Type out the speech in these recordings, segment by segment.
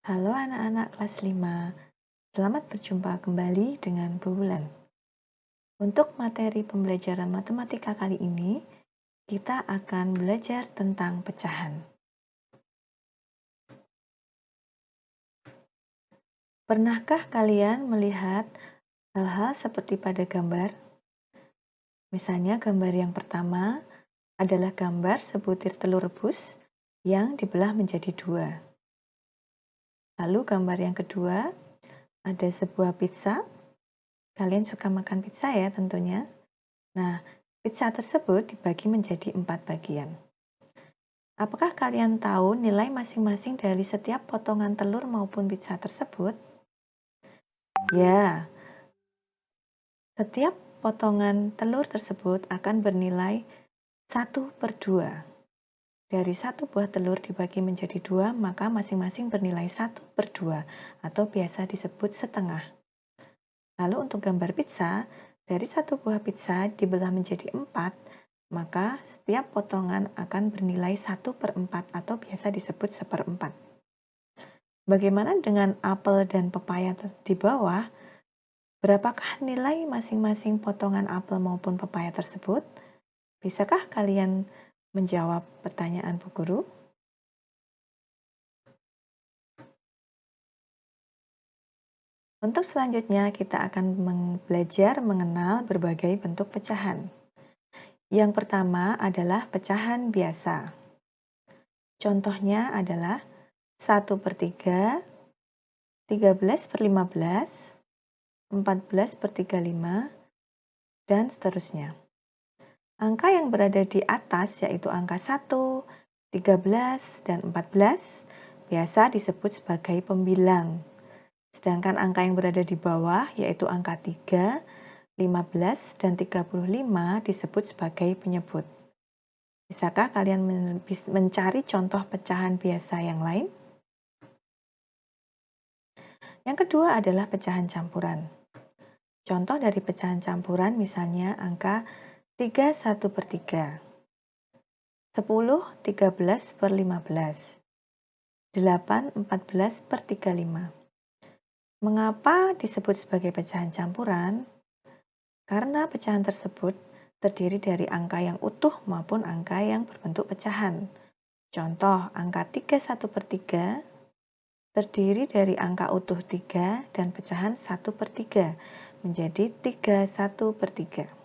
Halo anak-anak kelas 5, selamat berjumpa kembali dengan Bu Wulan. Untuk materi pembelajaran matematika kali ini, kita akan belajar tentang pecahan. Pernahkah kalian melihat hal-hal seperti pada gambar? Misalnya gambar yang pertama adalah gambar sebutir telur rebus yang dibelah menjadi dua. Lalu gambar yang kedua ada sebuah pizza. Kalian suka makan pizza ya tentunya. Nah, pizza tersebut dibagi menjadi 4 bagian. Apakah kalian tahu nilai masing-masing dari setiap potongan telur maupun pizza tersebut? Ya, setiap potongan telur tersebut akan bernilai 1/2. Dari satu buah telur dibagi menjadi 2, maka masing-masing bernilai 1/2 atau biasa disebut setengah. Lalu untuk gambar pizza, dari satu buah pizza dibelah menjadi 4, maka setiap potongan akan bernilai 1/4 atau biasa disebut 1/4. Bagaimana dengan apel dan pepaya di bawah? Berapakah nilai masing-masing potongan apel maupun pepaya tersebut? Bisakah kalian menjawab pertanyaan Bu Guru? Untuk selanjutnya, kita akan belajar mengenal berbagai bentuk pecahan. Yang pertama adalah pecahan biasa. Contohnya adalah 1/3, 13/15, 14/35, dan seterusnya. Angka yang berada di atas yaitu angka 1, 13, dan 14 biasa disebut sebagai pembilang. Sedangkan angka yang berada di bawah yaitu angka 3, 15, dan 35 disebut sebagai penyebut. Bisakah kalian mencari contoh pecahan biasa yang lain? Yang kedua adalah pecahan campuran. Contoh dari pecahan campuran misalnya angka 3/1/3, 10 13/15, 8 14/35. Mengapa disebut sebagai pecahan campuran? Karena pecahan tersebut terdiri dari angka yang utuh maupun angka yang berbentuk pecahan. Contoh, angka 3/1/3 terdiri dari angka utuh 3 dan pecahan 1/3 menjadi 3/1/3.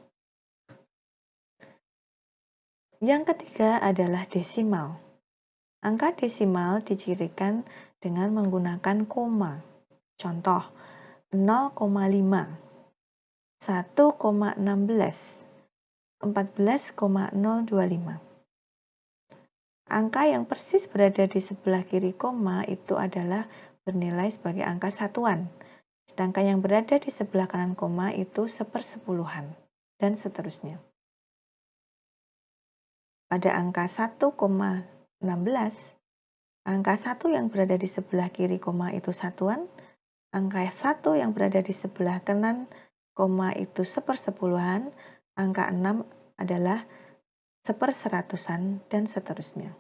Yang ketiga adalah desimal. Angka desimal dicirikan dengan menggunakan koma. Contoh, 0,5, 1,16, 14,025. Angka yang persis berada di sebelah kiri koma itu adalah bernilai sebagai angka satuan. Sedangkan yang berada di sebelah kanan koma itu sepersepuluhan, dan seterusnya. Pada angka 1,16, angka 1 yang berada di sebelah kiri koma itu satuan, angka 1 yang berada di sebelah kanan koma itu sepersepuluhan, angka 6 adalah seperseratusan, dan seterusnya.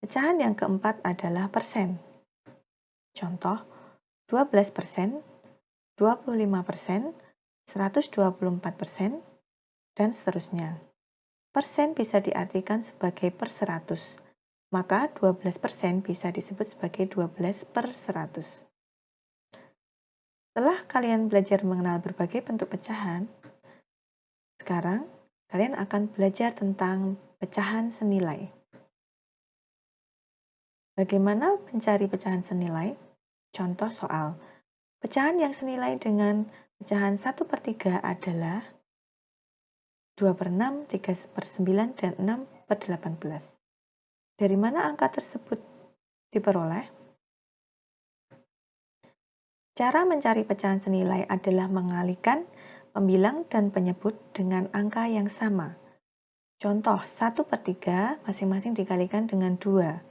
Pecahan yang keempat adalah persen. Contoh, 12%, 25%, 124%, dan seterusnya. Persen bisa diartikan sebagai per 100, maka 12% bisa disebut sebagai 12/100. Setelah kalian belajar mengenal berbagai bentuk pecahan, sekarang kalian akan belajar tentang pecahan senilai. Bagaimana mencari pecahan senilai? Contoh soal. Pecahan yang senilai dengan pecahan 1/3 adalah 2/6, 3/9, dan 6/18. Dari mana angka tersebut diperoleh? Cara mencari pecahan senilai adalah mengalihkan pembilang dan penyebut dengan angka yang sama. Contoh, 1/3 masing-masing dikalikan dengan 2.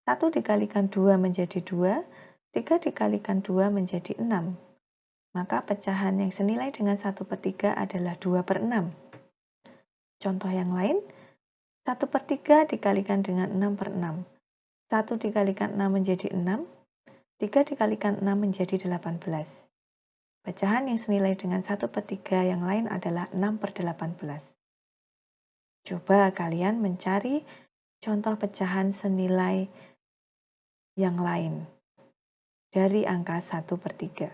1 dikalikan 2 menjadi 2, 3 dikalikan 2 menjadi 6. Maka pecahan yang senilai dengan 1/3 adalah 2/6. Contoh yang lain, 1/3 dikalikan dengan 6/6. 1 dikalikan 6 menjadi 6, 3 dikalikan 6 menjadi 18. Pecahan yang senilai dengan 1/3 yang lain adalah 6/18. Coba kalian mencari contoh pecahan senilai yang lain dari angka 1/3.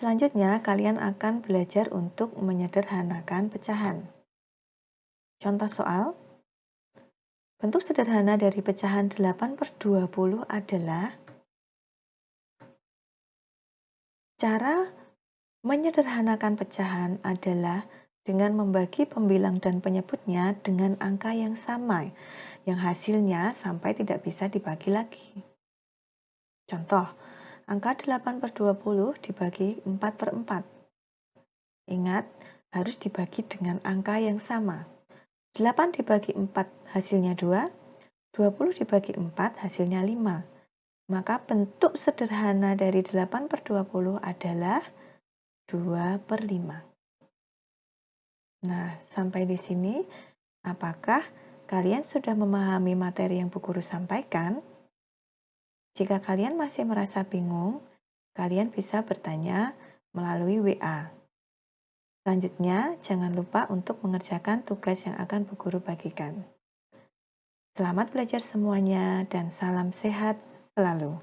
Selanjutnya, kalian akan belajar untuk menyederhanakan pecahan. Contoh soal, bentuk sederhana dari pecahan 8/20 adalah cara menyederhanakan pecahan adalah dengan membagi pembilang dan penyebutnya dengan angka yang sama, yang hasilnya sampai tidak bisa dibagi lagi. Contoh, angka 8/20 dibagi 4/4. Ingat, harus dibagi dengan angka yang sama. 8 dibagi 4 hasilnya 2, 20 dibagi 4 hasilnya 5. Maka bentuk sederhana dari 8/20 adalah 2/5. Nah, sampai di sini, apakah kalian sudah memahami materi yang Bu Guru sampaikan? Jika kalian masih merasa bingung, kalian bisa bertanya melalui WA. Selanjutnya, jangan lupa untuk mengerjakan tugas yang akan Bu Guru bagikan. Selamat belajar semuanya dan salam sehat selalu.